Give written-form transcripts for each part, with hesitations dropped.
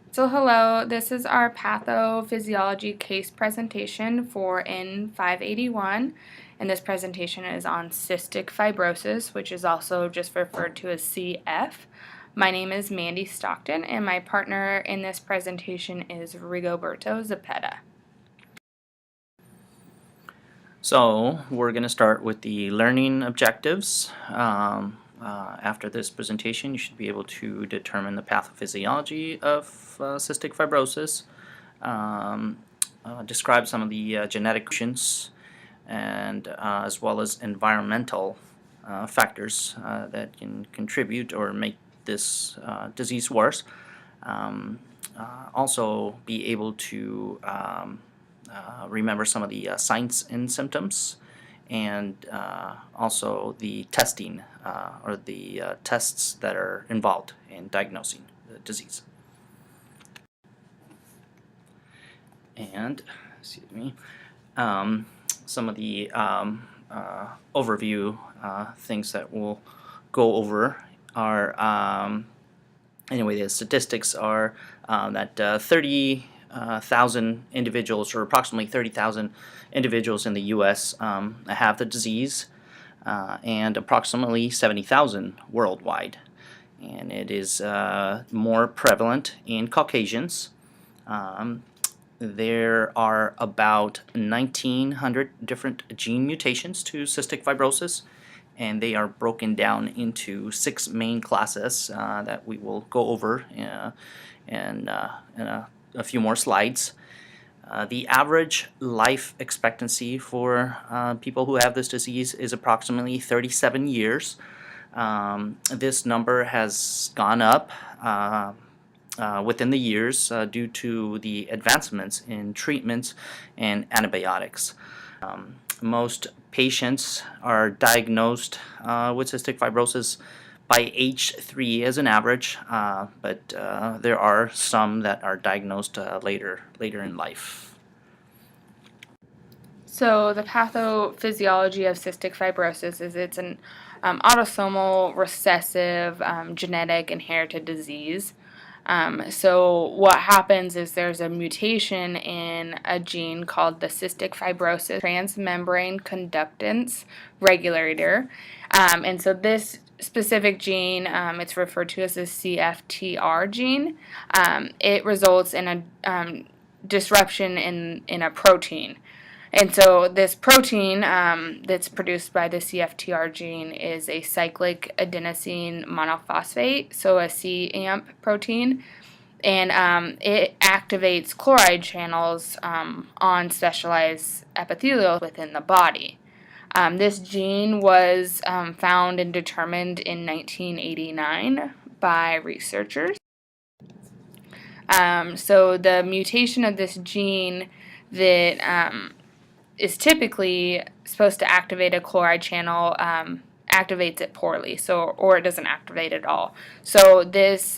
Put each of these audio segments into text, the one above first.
So hello, this is our pathophysiology case presentation for N581, and this presentation is on cystic fibrosis, which is also just referred to as CF. My name is Mandy Stockton, and my partner in this presentation is Rigoberto Zepeda. So we're going to start with the learning objectives. After this presentation, you should be able to determine the pathophysiology of cystic fibrosis, describe some of the genetic conditions, and as well as environmental factors that can contribute or make this disease worse. Also be able to remember some of the signs and symptoms, and also the testing or the tests that are involved in diagnosing the disease. And excuse me, some of the overview things that we'll go over are anyway, the statistics are that 30,000 individuals, or approximately 30,000 individuals in the U.S. Have the disease, and approximately 70,000 worldwide. And it is more prevalent in Caucasians. There are about 1,900 different gene mutations to cystic fibrosis, and they are broken down into 6 main classes that we will go over in a few more slides. The average life expectancy for people who have this disease is approximately 37 years. This number has gone up within the years due to the advancements in treatments and antibiotics. Most patients are diagnosed with cystic fibrosis by age 3 as an average, but there are some that are diagnosed later in life. So the pathophysiology of cystic fibrosis is it's an autosomal recessive genetic inherited disease. So what happens is there's a mutation in a gene called the cystic fibrosis transmembrane conductance regulator. And so this specific gene, it's referred to as the CFTR gene. It results in a disruption in a protein. And so this protein that's produced by the CFTR gene is a cyclic adenosine monophosphate, so a CAMP protein, and it activates chloride channels on specialized epithelial within the body. This gene was found and determined in 1989 by researchers. So the mutation of this gene that is typically supposed to activate a chloride channel activates it poorly, or it doesn't activate at all. So this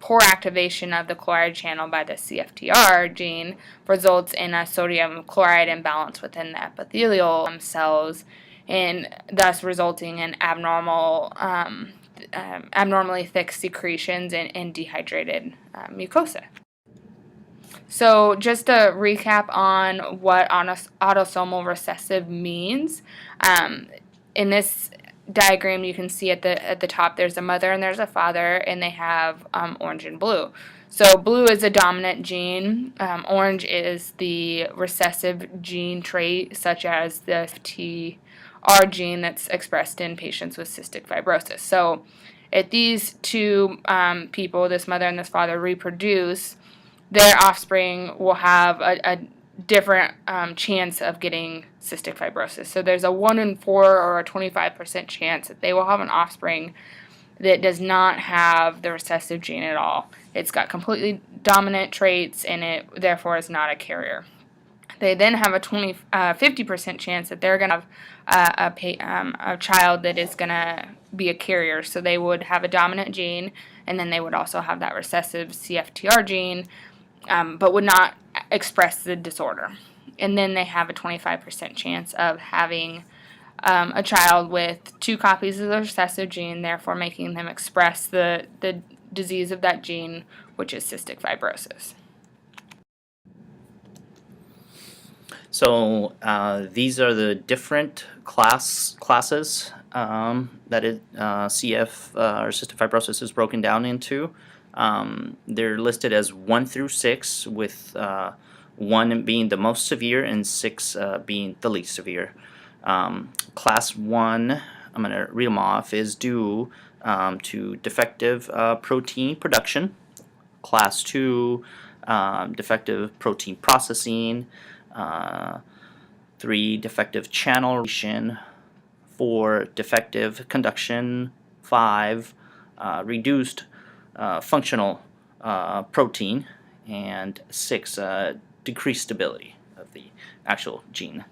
poor activation of the chloride channel by the CFTR gene results in a sodium chloride imbalance within the epithelial cells, and thus resulting in abnormally thick secretions and dehydrated mucosa. So just to recap on what autosomal recessive means, in this diagram you can see at the top there's a mother and there's a father, and they have orange and blue. So blue is a dominant gene, orange is the recessive gene trait, such as the FTR gene that's expressed in patients with cystic fibrosis. So if these two people, this mother and this father, reproduce, their offspring will have a different chance of getting cystic fibrosis. So there's a 1 in 4 or a 25% chance that they will have an offspring that does not have the recessive gene at all. It's got completely dominant traits, and it therefore is not a carrier. They then have a 50% chance that they're going to have a child that is going to be a carrier. So they would have a dominant gene, and then they would also have that recessive CFTR gene, but would not express the disorder. And then they have a 25% chance of having a child with 2 copies of the recessive gene, therefore making them express the disease of that gene, which is cystic fibrosis. So these are the different classes that CF or cystic fibrosis is broken down into. They're listed as 1 through 6, with 1 being the most severe and 6 being the least severe. Class 1, I'm going to read them off, is due to defective protein production. Class 2, defective protein processing. 3, defective channel relation. 4, defective conduction. 5, reduced functional protein. And 6, decreased stability of the actual gene.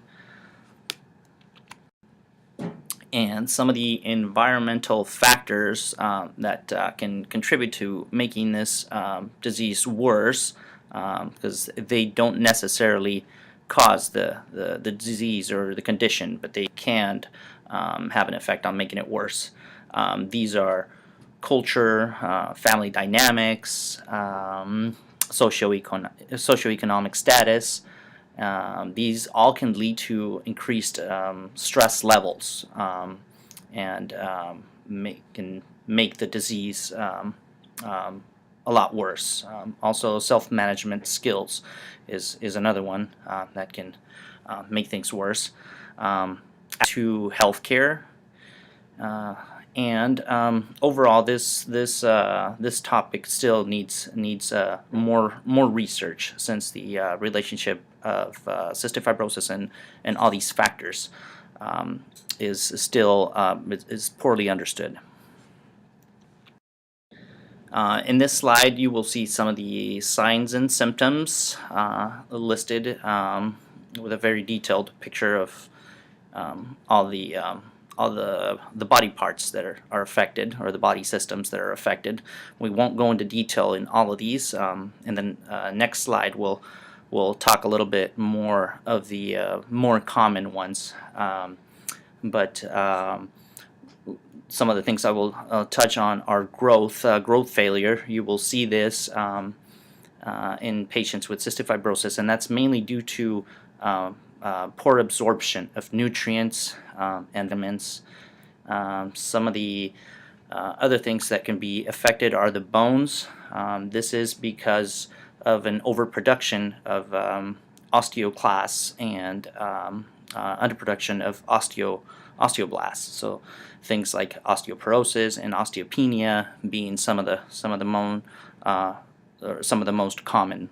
And some of the environmental factors that can contribute to making this disease worse, because they don't necessarily cause the disease or the condition, but they can have an effect on making it worse. These are culture, family dynamics, socioeconomic status. These all can lead to increased stress levels and can make the disease a lot worse. Also, self-management skills is another one that can make things worse. To healthcare, and overall, this topic still needs more research, since the relationship of cystic fibrosis and all these factors is still is poorly understood. In this slide, you will see some of the signs and symptoms listed with a very detailed picture of all the body parts that are affected, or the body systems that are affected. We won't go into detail in all of these. And then next slide we'll talk a little bit more of the more common ones. But some of the things I will touch on are growth failure. You will see this in patients with cystic fibrosis, and that's mainly due to poor absorption of nutrients and vitamins. Some of the other things that can be affected are the bones. This is because of an overproduction of osteoclasts and underproduction of osteoblasts. So things like osteoporosis and osteopenia being some of the most common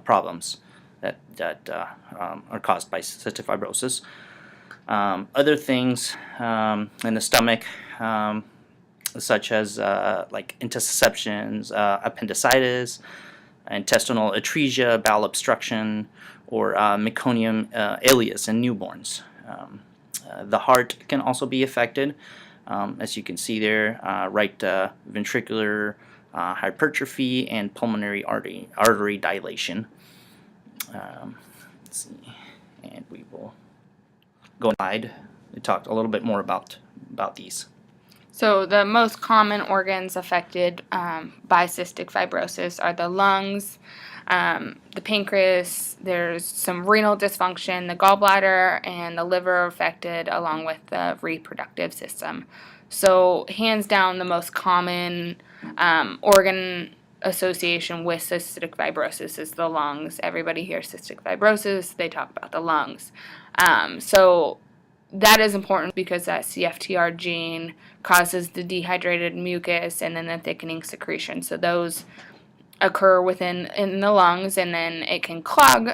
problems that are caused by cystic fibrosis. Other things in the stomach, such as like intussusceptions, appendicitis, intestinal atresia, bowel obstruction, or meconium ileus in newborns. The heart can also be affected, as you can see there, right ventricular hypertrophy and pulmonary artery dilation. Let's see, and we will go inside and talk a little bit more about these. So the most common organs affected by cystic fibrosis are the lungs, the pancreas, there's some renal dysfunction, the gallbladder, and the liver are affected, along with the reproductive system. So hands down, the most common organ association with cystic fibrosis is the lungs. Everybody hears cystic fibrosis, they talk about the lungs. So that is important because that CFTR gene causes the dehydrated mucus and then the thickening secretion. So those occur in the lungs, and then it can clog.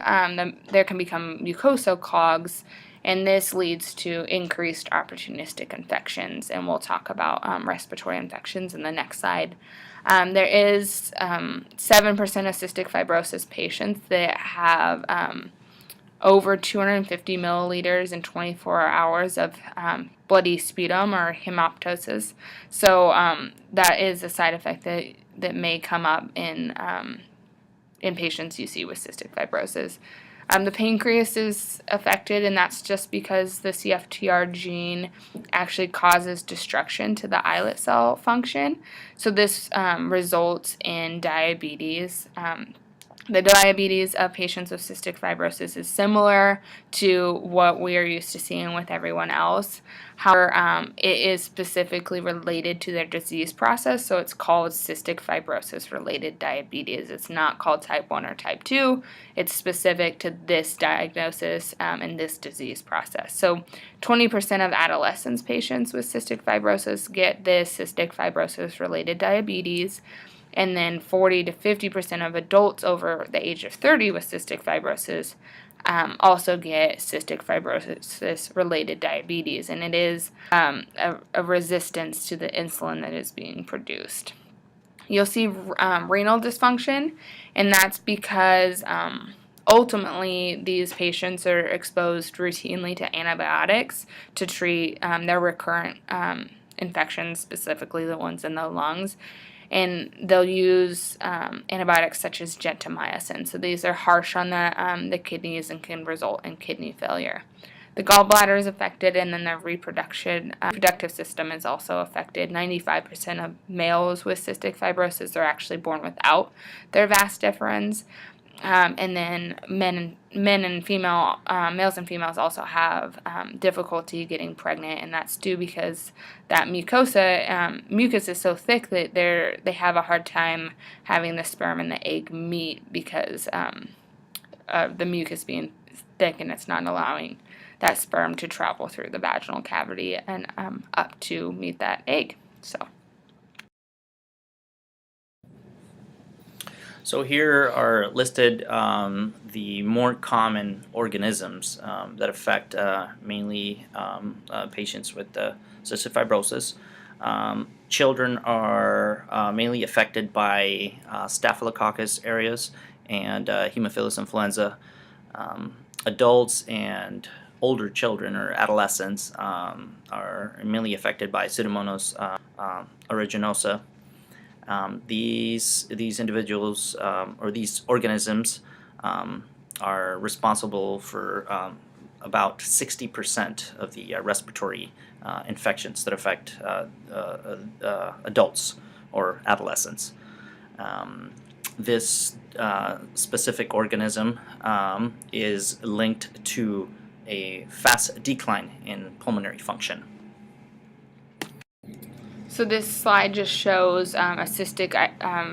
There can become mucosal clogs, and this leads to increased opportunistic infections. And we'll talk about respiratory infections in the next slide. There is 7% of cystic fibrosis patients that have over 250 milliliters in 24 hours of bloody sputum or hemoptysis. So that is a side effect that may come up in patients you see with cystic fibrosis. The pancreas is affected, and that's just because the CFTR gene actually causes destruction to the islet cell function. So this results in diabetes. The diabetes of patients with cystic fibrosis is similar to what we are used to seeing with everyone else. However, it is specifically related to their disease process, so it's called cystic fibrosis related diabetes. It's not called type 1 or type 2. It's specific to this diagnosis and this disease process. So 20% of adolescents patients with cystic fibrosis get this cystic fibrosis related diabetes. And then 40 to 50% of adults over the age of 30 with cystic fibrosis also get cystic fibrosis related diabetes, and it is a resistance to the insulin that is being produced. You'll see renal dysfunction, and that's because ultimately these patients are exposed routinely to antibiotics to treat their recurrent infections, specifically the ones in the lungs. And they'll use antibiotics such as gentamicin. So these are harsh on the kidneys and can result in kidney failure. The gallbladder is affected, and then the reproductive system is also affected. 95% of males with cystic fibrosis are actually born without their vas deferens. And then males and females also have difficulty getting pregnant, and that's due because that mucus is so thick that they have a hard time having the sperm and the egg meet because of the mucus being thick, and it's not allowing that sperm to travel through the vaginal cavity and up to meet that egg. So here are listed the more common organisms that affect mainly patients with cystic fibrosis. Children are mainly affected by Staphylococcus aureus and Haemophilus influenza. Adults and older children or adolescents are mainly affected by Pseudomonas aeruginosa. These individuals or these organisms are responsible for about 60% of the respiratory infections that affect adults or adolescents. This specific organism is linked to a fast decline in pulmonary function. So this slide just shows a cystic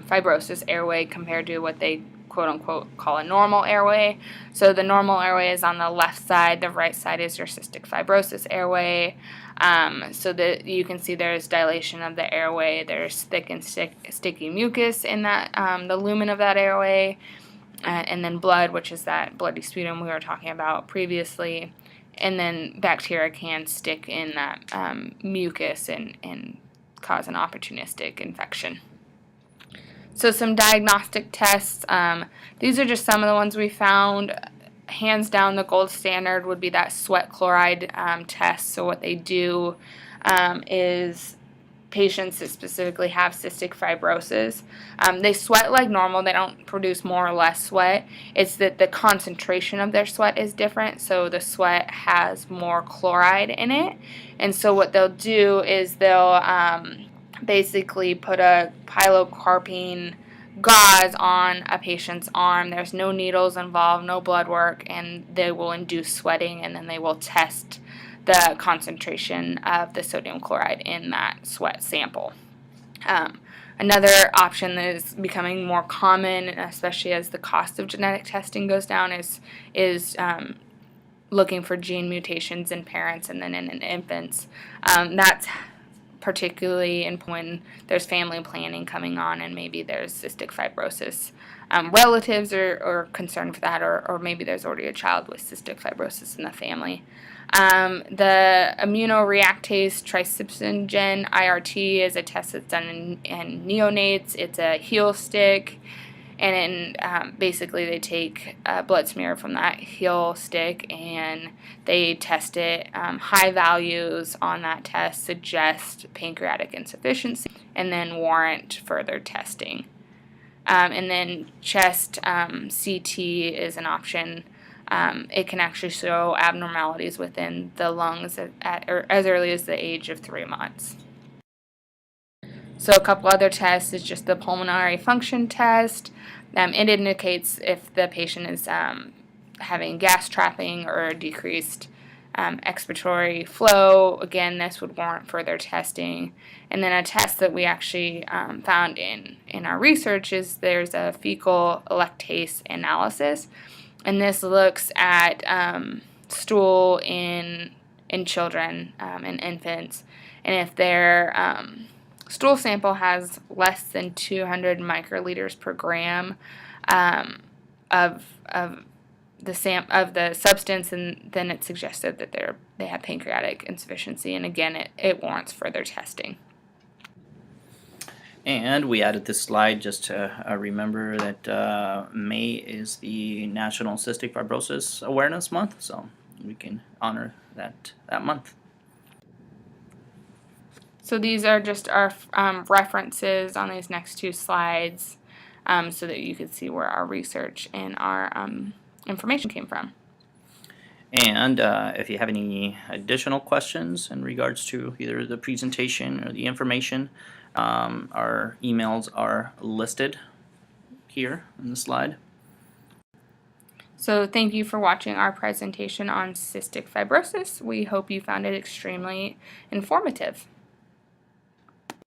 fibrosis airway compared to what they quote-unquote call a normal airway. So the normal airway is on the left side, the right side is your cystic fibrosis airway. So that you can see there's dilation of the airway, there's thick and sticky mucus in that the lumen of that airway, and then blood, which is that bloody sputum we were talking about previously, and then bacteria can stick in that mucus and cause an opportunistic infection. So some diagnostic tests, these are just some of the ones we found. Hands down, the gold standard would be that sweat chloride test. So what they do is patients that specifically have cystic fibrosis, they sweat like normal. They don't produce more or less sweat. It's that the concentration of their sweat is different. So the sweat has more chloride in it. And so what they'll do is they'll basically put a pilocarpine gauze on a patient's arm. There's no needles involved, no blood work, and they will induce sweating, and then they will test the concentration of the sodium chloride in that sweat sample. Another option that is becoming more common, especially as the cost of genetic testing goes down, is looking for gene mutations in parents and then in infants. That's particularly when there's family planning coming on and maybe there's cystic fibrosis. Relatives are concerned for that, or maybe there's already a child with cystic fibrosis in the family. The immunoreactase trisipsin IRT is a test that's done in neonates. It's a heel stick, and basically they take a blood smear from that heel stick and they test it. High values on that test suggest pancreatic insufficiency and then warrant further testing. And then chest CT is an option it can actually show abnormalities within the lungs or as early as the age of 3 months. So a couple other tests is just the pulmonary function test. It indicates if the patient is having gas trapping or decreased expiratory flow. Again, this would warrant further testing. And then a test that we actually found in our research is there's a fecal lactase analysis. And this looks at stool in children and infants. And if their stool sample has less than 200 microliters per gram of the substance, and then it suggested that they have pancreatic insufficiency, and again, it warrants further testing. And we added this slide just to remember that May is the National Cystic Fibrosis Awareness Month, so we can honor that month. So these are just our references on these next two slides, so that you could see where our research and our information came from. And if you have any additional questions in regards to either the presentation or the information, our emails are listed here in the slide. So thank you for watching our presentation on cystic fibrosis. We hope you found it extremely informative.